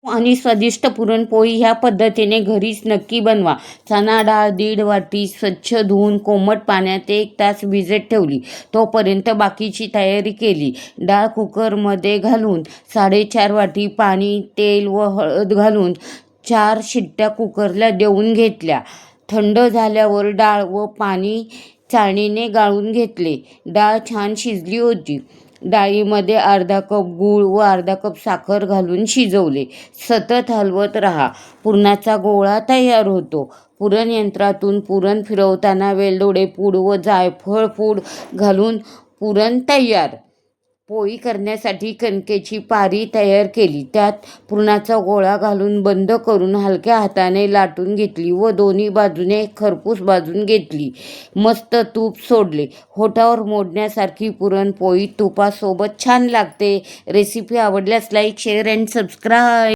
आणि स्वादिष्ट पुरणपोळी ह्या पद्धतीने घरीच नक्की बनवा. चणा डाळ 1.5 वाटी स्वच्छ धुवून कोमट पाण्यात 1 तास भिजत ठेवली. तोपर्यंत बाकीची तयारी केली. डाळ कुकरमध्ये घालून 4.5 वाटी पाणी, तेल व हळद घालून 4 शिट्ट्या कुकरला देऊन घेतल्या. थंड झाल्यावर डाळ व पाणी चाळणीने गाळून घेतले. डाळ छान शिजली होती. डाळीमध्ये अर्धा कप गूळ व अर्धा कप साखर घालून शिजवले. सतत हलवत राहा. पुरणाचा गोळा तयार होतो. पुरण यंत्रातून पुरण फिरवताना वेलदोडे पूड व जायफळ पूड घालून पुरण तयार. पोळी करण्यासाठी कणकेची पारी तयार केली. त्यात पुरणाचा गोळा घालून बंद करून हलक्या हाताने लाटून घेतली व दोन्ही बाजूने खरपूस भाजून घेतली. मस्त तूप सोडले. होठावर मोडण्यासारखी पुरणपोळी तुपासोबत छान लागते. रेसिपी आवडल्यास लाईक, शेअर अँड सबस्क्राईब.